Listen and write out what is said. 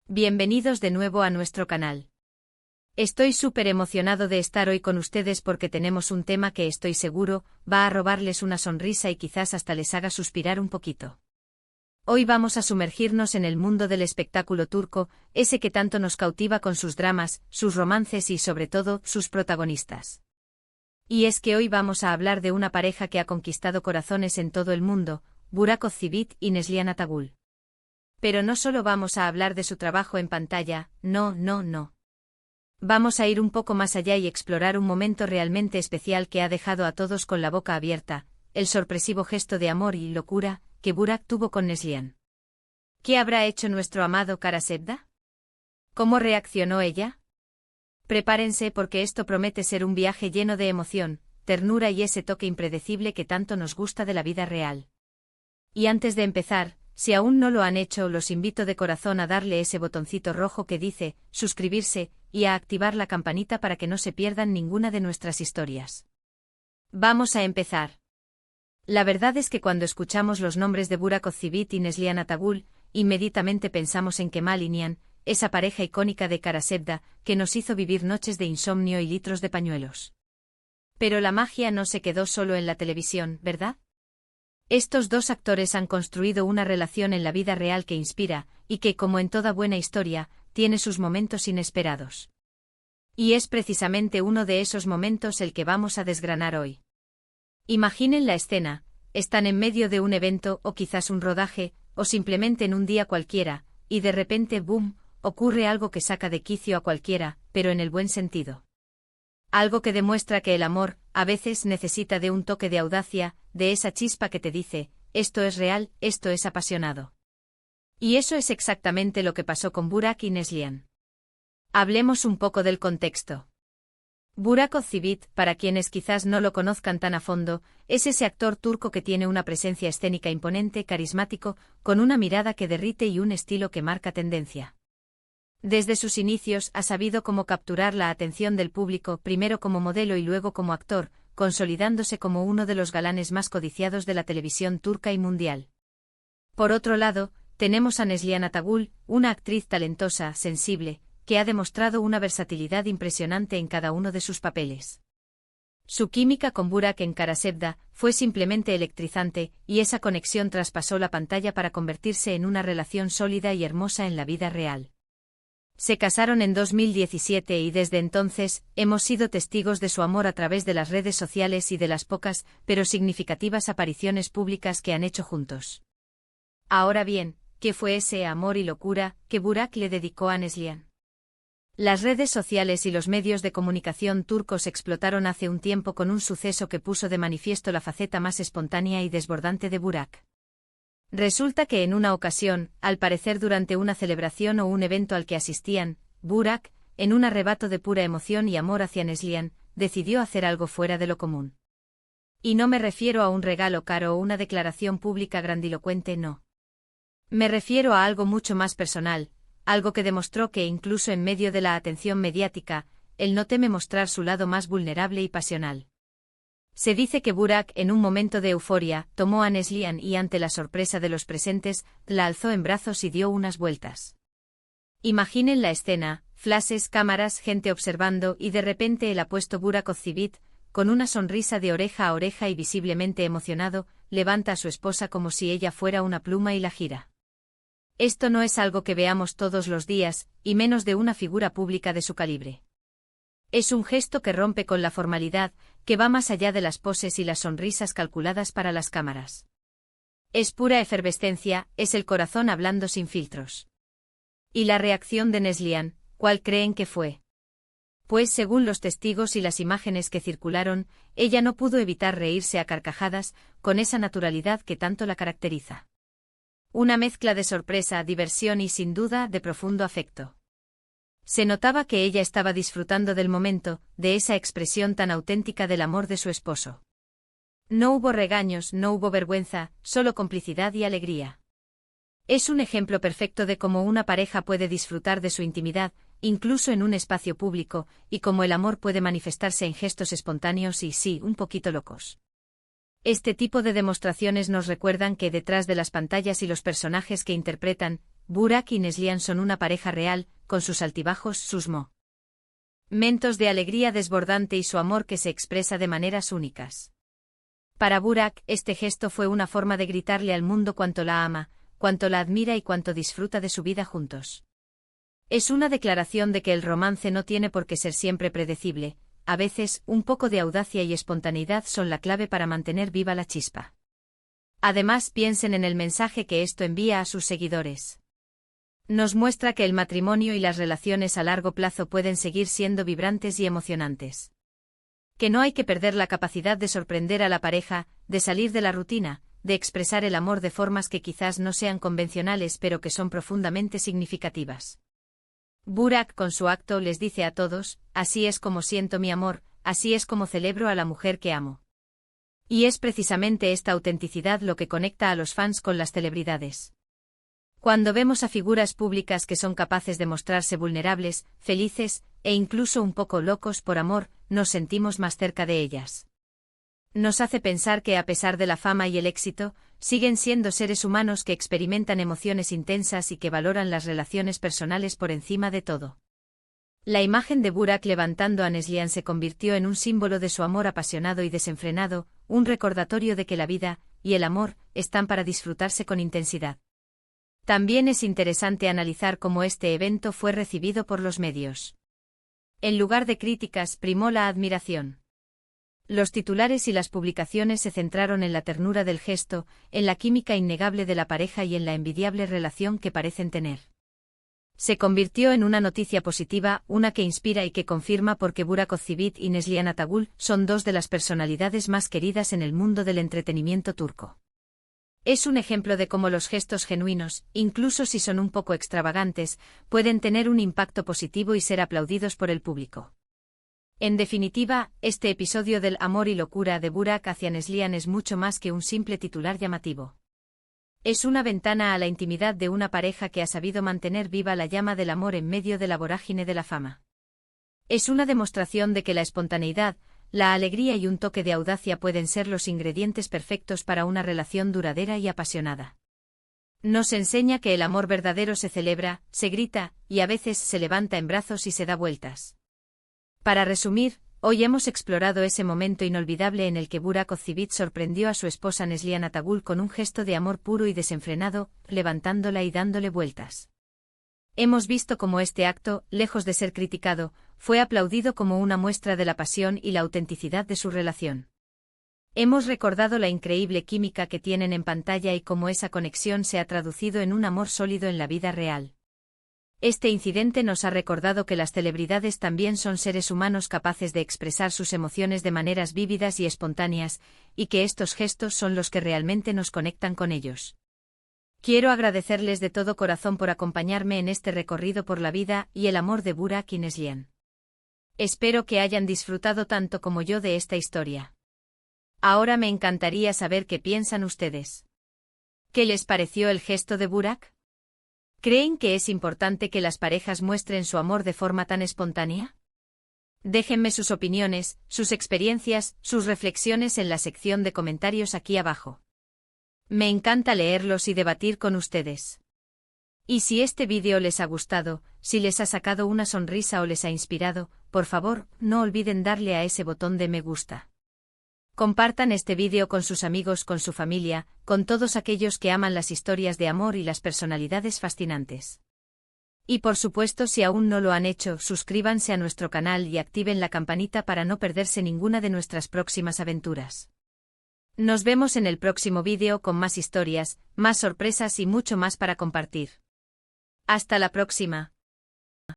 Bienvenidos de nuevo a nuestro canal. Estoy súper emocionado de estar hoy con ustedes porque tenemos un tema que estoy seguro va a robarles una sonrisa y quizás hasta les haga suspirar un poquito. Hoy vamos a sumergirnos en el mundo del espectáculo turco, ese que tanto nos cautiva con sus dramas, sus romances y sobre todo, sus protagonistas. Y es que hoy vamos a hablar de una pareja que ha conquistado corazones en todo el mundo, Burak Özçivit y Neslihan Atagül. Pero no solo vamos a hablar de su trabajo en pantalla, no. Vamos a ir un poco más allá y explorar un momento realmente especial que ha dejado a todos con la boca abierta, el sorpresivo gesto de amor y locura que Burak tuvo con Neslihan. ¿Qué habrá hecho nuestro amado Kara Sevda? ¿Cómo reaccionó ella? Prepárense porque esto promete ser un viaje lleno de emoción, ternura y ese toque impredecible que tanto nos gusta de la vida real. Y antes de empezar, si aún no lo han hecho, los invito de corazón a darle ese botoncito rojo que dice suscribirse y a activar la campanita para que no se pierdan ninguna de nuestras historias. Vamos a empezar. La verdad es que cuando escuchamos los nombres de Burak Özçivit y Neslihan Atagül, inmediatamente pensamos en Kemal y Nihan, esa pareja icónica de Kara Sevda, que nos hizo vivir noches de insomnio y litros de pañuelos. Pero la magia no se quedó solo en la televisión, ¿verdad? Estos dos actores han construido una relación en la vida real que inspira, y que, como en toda buena historia, tiene sus momentos inesperados. Y es precisamente uno de esos momentos el que vamos a desgranar hoy. Imaginen la escena, están en medio de un evento o quizás un rodaje, o simplemente en un día cualquiera, y de repente, ¡boom!, ocurre algo que saca de quicio a cualquiera, pero en el buen sentido. Algo que demuestra que el amor, a veces necesita de un toque de audacia, de esa chispa que te dice, esto es real, esto es apasionado. Y eso es exactamente lo que pasó con Burak y Neslihan. Hablemos un poco del contexto. Burak Özçivit, para quienes quizás no lo conozcan tan a fondo, es ese actor turco que tiene una presencia escénica imponente, carismático, con una mirada que derrite y un estilo que marca tendencia. Desde sus inicios ha sabido cómo capturar la atención del público, primero como modelo y luego como actor, consolidándose como uno de los galanes más codiciados de la televisión turca y mundial. Por otro lado, tenemos a Neslihan Atagül, una actriz talentosa, sensible, que ha demostrado una versatilidad impresionante en cada uno de sus papeles. Su química con Burak en Kara Sevda fue simplemente electrizante, y esa conexión traspasó la pantalla para convertirse en una relación sólida y hermosa en la vida real. Se casaron en 2017 y desde entonces hemos sido testigos de su amor a través de las redes sociales y de las pocas, pero significativas apariciones públicas que han hecho juntos. Ahora bien, ¿qué fue ese amor y locura que Burak le dedicó a Neslihan? Las redes sociales y los medios de comunicación turcos explotaron hace un tiempo con un suceso que puso de manifiesto la faceta más espontánea y desbordante de Burak. Resulta que en una ocasión, al parecer durante una celebración o un evento al que asistían, Burak, en un arrebato de pura emoción y amor hacia Neslihan, decidió hacer algo fuera de lo común. Y no me refiero a un regalo caro o una declaración pública grandilocuente, no. Me refiero a algo mucho más personal, algo que demostró que incluso en medio de la atención mediática, él no teme mostrar su lado más vulnerable y pasional. Se dice que Burak, en un momento de euforia, tomó a Neslihan y ante la sorpresa de los presentes, la alzó en brazos y dio unas vueltas. Imaginen la escena, flashes, cámaras, gente observando y de repente el apuesto Burak Özçivit, con una sonrisa de oreja a oreja y visiblemente emocionado, levanta a su esposa como si ella fuera una pluma y la gira. Esto no es algo que veamos todos los días, y menos de una figura pública de su calibre. Es un gesto que rompe con la formalidad, que va más allá de las poses y las sonrisas calculadas para las cámaras. Es pura efervescencia, es el corazón hablando sin filtros. ¿Y la reacción de Neslihan, cuál creen que fue? Pues según los testigos y las imágenes que circularon, ella no pudo evitar reírse a carcajadas, con esa naturalidad que tanto la caracteriza. Una mezcla de sorpresa, diversión y sin duda de profundo afecto. Se notaba que ella estaba disfrutando del momento, de esa expresión tan auténtica del amor de su esposo. No hubo regaños, no hubo vergüenza, solo complicidad y alegría. Es un ejemplo perfecto de cómo una pareja puede disfrutar de su intimidad, incluso en un espacio público, y cómo el amor puede manifestarse en gestos espontáneos y, sí, un poquito locos. Este tipo de demostraciones nos recuerdan que detrás de las pantallas y los personajes que interpretan, Burak y Neslihan son una pareja real, con sus altibajos, sus momentos de alegría desbordante y su amor que se expresa de maneras únicas. Para Burak, este gesto fue una forma de gritarle al mundo cuánto la ama, cuánto la admira y cuánto disfruta de su vida juntos. Es una declaración de que el romance no tiene por qué ser siempre predecible, a veces, un poco de audacia y espontaneidad son la clave para mantener viva la chispa. Además, piensen en el mensaje que esto envía a sus seguidores. Nos muestra que el matrimonio y las relaciones a largo plazo pueden seguir siendo vibrantes y emocionantes. Que no hay que perder la capacidad de sorprender a la pareja, de salir de la rutina, de expresar el amor de formas que quizás no sean convencionales pero que son profundamente significativas. Burak con su acto les dice a todos, así es como siento mi amor, así es como celebro a la mujer que amo. Y es precisamente esta autenticidad lo que conecta a los fans con las celebridades. Cuando vemos a figuras públicas que son capaces de mostrarse vulnerables, felices, e incluso un poco locos por amor, nos sentimos más cerca de ellas. Nos hace pensar que a pesar de la fama y el éxito, siguen siendo seres humanos que experimentan emociones intensas y que valoran las relaciones personales por encima de todo. La imagen de Burak levantando a Neslihan se convirtió en un símbolo de su amor apasionado y desenfrenado, un recordatorio de que la vida y el amor están para disfrutarse con intensidad. También es interesante analizar cómo este evento fue recibido por los medios. En lugar de críticas, primó la admiración. Los titulares y las publicaciones se centraron en la ternura del gesto, en la química innegable de la pareja y en la envidiable relación que parecen tener. Se convirtió en una noticia positiva, una que inspira y que confirma porque Burak Özçivit y Neslihan Atagül son dos de las personalidades más queridas en el mundo del entretenimiento turco. Es un ejemplo de cómo los gestos genuinos, incluso si son un poco extravagantes, pueden tener un impacto positivo y ser aplaudidos por el público. En definitiva, este episodio del amor y locura de Burak hacia Neslihan es mucho más que un simple titular llamativo. Es una ventana a la intimidad de una pareja que ha sabido mantener viva la llama del amor en medio de la vorágine de la fama. Es una demostración de que la espontaneidad, la alegría y un toque de audacia pueden ser los ingredientes perfectos para una relación duradera y apasionada. Nos enseña que el amor verdadero se celebra, se grita, y a veces se levanta en brazos y se da vueltas. Para resumir, hoy hemos explorado ese momento inolvidable en el que Burak Özçivit sorprendió a su esposa Neslihan Atagül con un gesto de amor puro y desenfrenado, levantándola y dándole vueltas. Hemos visto cómo este acto, lejos de ser criticado, fue aplaudido como una muestra de la pasión y la autenticidad de su relación. Hemos recordado la increíble química que tienen en pantalla y cómo esa conexión se ha traducido en un amor sólido en la vida real. Este incidente nos ha recordado que las celebridades también son seres humanos capaces de expresar sus emociones de maneras vívidas y espontáneas, y que estos gestos son los que realmente nos conectan con ellos. Quiero agradecerles de todo corazón por acompañarme en este recorrido por la vida y el amor de Burak y Neslihan. Espero que hayan disfrutado tanto como yo de esta historia. Ahora me encantaría saber qué piensan ustedes. ¿Qué les pareció el gesto de Burak? ¿Creen que es importante que las parejas muestren su amor de forma tan espontánea? Déjenme sus opiniones, sus experiencias, sus reflexiones en la sección de comentarios aquí abajo. Me encanta leerlos y debatir con ustedes. Y si este vídeo les ha gustado, si les ha sacado una sonrisa o les ha inspirado, por favor, no olviden darle a ese botón de me gusta. Compartan este vídeo con sus amigos, con su familia, con todos aquellos que aman las historias de amor y las personalidades fascinantes. Y por supuesto, si aún no lo han hecho, suscríbanse a nuestro canal y activen la campanita para no perderse ninguna de nuestras próximas aventuras. Nos vemos en el próximo vídeo con más historias, más sorpresas y mucho más para compartir. Hasta la próxima.